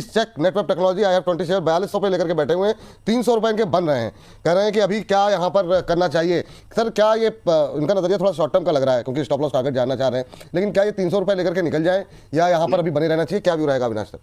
Check network technology IR20 share 4200 पे लेकर के बैठे हुए हैं, 300 रुपए इनके बन रहे हैं। कह रहे हैं कि अभी क्या यहाँ पर करना चाहिए सर? क्या ये इनका नजरिया थोड़ा शॉर्ट टर्म का लग रहा है क्योंकि स्टॉप लॉस टारगेट जानना चाह रहे हैं, लेकिन क्या ये 300 रुपए लेकर के निकल जाए या यहाँ पर अभी बने रहना चाहिए? क्या व्यू रहेगा अविनाश सर?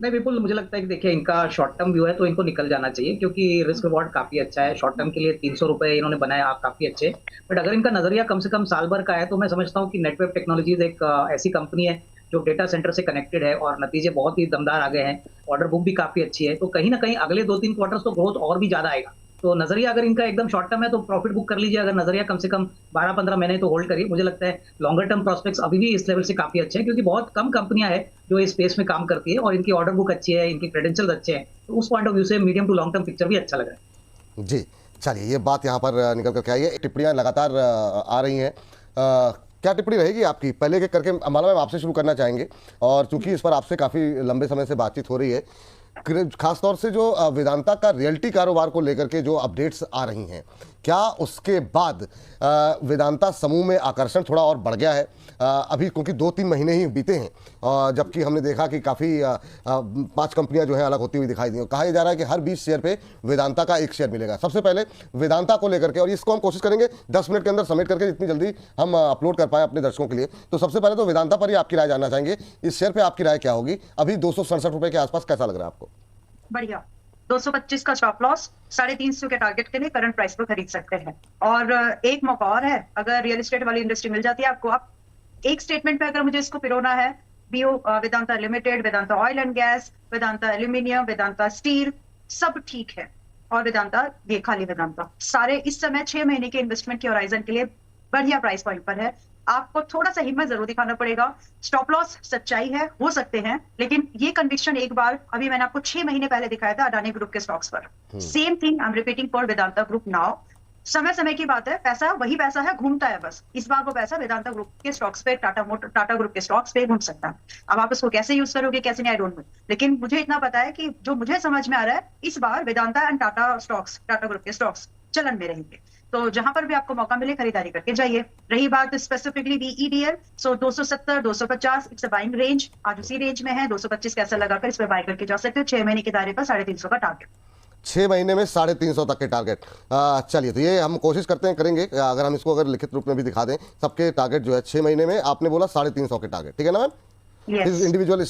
नहीं, बिल्कुल मुझे लगता है कि देखिए इनका शॉर्ट टर्म व्यू है तो इनको निकल जाना चाहिए क्योंकि रिस्क रिवॉर्ड काफी अच्छा है। शॉर्ट टर्म के लिए 300 रुपए इन्होंने बनाया, आप काफी अच्छे। बट अगर इनका नजरिया कम से कम साल भर का है तो मैं समझता हूँ कि नेटवर्क टेक्नोलॉजीज एक ऐसी कंपनी है जो डेटा सेंटर से कनेक्टेड है और नतीजे बहुत ही दमदार आ गए हैं। ऑर्डर बुक भी काफी अच्छी है, तो कहीं ना कहीं अगले 2-3 क्वार्टर्स तो ग्रोथ और भी ज्यादा आएगा। तो नजरिया अगर इनका एकदम शॉर्ट टर्म है तो प्रॉफिट बुक कर लीजिए, अगर नजरिया कम से कम 12-15 महीने तो होल्ड करिए। मुझे लगता है लॉन्गर टर्म प्रोस्पेक्ट्स अभी भी इस लेवल से काफी अच्छे हैं क्योंकि बहुत कम कंपनियां हैं जो इस स्पेस में काम करती है और इनकी ऑर्डर बुक अच्छी है, इनकी क्रेडेंशियल्स अच्छे हैं। तो उस पॉइंट ऑफ व्यू से medium to long term picture भी अच्छा लग रहा है। जी चलिए, ये बात यहाँ पर निकल कर क्या है, टिप्पणियाँ लगातार आ रही हैं। क्या टिप्पणी रहेगी आपकी? पहले के करके अमाला मैम आपसे शुरू करना चाहेंगे, और चूंकि इस पर आपसे काफ़ी लंबे समय से बातचीत हो रही है, खासतौर से जो वेदांता का रियल्टी कारोबार को लेकर के जो अपडेट्स आ रही हैं, क्या उसके बाद वेदांता समूह में आकर्षण थोड़ा और बढ़ गया है? अभी क्योंकि 2-3 महीने ही बीते हैं, जबकि हमने देखा कि काफ़ी 5 कंपनियां जो हैं अलग होती हुई दिखाई दी। कहा जा रहा है कि हर 20 शेयर पे वेदांता का 1 शेयर मिलेगा। सबसे पहले वेदांता को लेकर के, और इसको हम कोशिश करेंगे 10 मिनट के अंदर समेट करके जितनी जल्दी हम अपलोड कर पाए अपने दर्शकों के लिए। तो सबसे पहले तो वेदांता पर ही आपकी राय जानना चाहेंगे, इस शेयर पर आपकी राय क्या होगी? अभी 267 रुपये के आसपास कैसा लग रहा है आपको? बढ़िया। 225 का स्टॉप लॉस, 350 के टारगेट के लिए करंट प्राइस पर खरीद सकते हैं। और एक मौका और है, अगर रियल एस्टेट वाली इंडस्ट्री मिल जाती है आपको, आप एक स्टेटमेंट पे अगर मुझे इसको पिरोना है, बीओ Vedanta limited, Vedanta oil and gas, Vedanta aluminium, Vedanta steel, सब ठीक है। और वेदांता, ये खाली वेदांता, सारे इस समय 6 महीने के इन्वेस्टमेंट के होराइजन के लिए बढ़िया प्राइस पॉइंट पर है। आपको थोड़ा सा हिम्मत जरूर दिखाना पड़ेगा। स्टॉप लॉस सच्चाई है, हो सकते हैं, लेकिन ये कन्विक्शन एक बार, अभी मैंने आपको 6 महीने पहले दिखाया था अडानी ग्रुप के स्टॉक्स पर। Same thing I am repeating for Vedanta group now. समय समय की बात है, पैसा वही पैसा है, घूमता है बस। इस बार वो पैसा वेदांता ग्रुप के स्टॉक्स पे, टाटा ग्रुप के स्टॉक्स पे घूम सकता है। अब आप इसको कैसे यूज करोगे, कैसे नहीं, आई डोंट नो, लेकिन मुझे इतना पता है कि जो मुझे समझ में आ रहा है, इस बार Vedanta and Tata stocks, Tata group के स्टॉक्स चलन में रहेंगे। तो जहां पर भी आपको मौका मिले खरीदारी करके जाइए। रही बात specifically VEDL, so 270, 250 it's a buying range, आज उसी रेंज में है। 225 कैसा लगाकर इस पर बाय करके जा सकते हो। 6 महीने के दायरे पर 350 का टारगेट, 6 महीने में 350 तक के टारगेट। चलिए, तो ये हम कोशिश करते हैं, करेंगे। अगर हम इसको अगर लिखित रूप में भी दिखा दें, सबके टारगेट जो है 6 महीने में, आपने बोला 350 के टारगेट, ठीक है ना मैम? yes. इंडिविजुअल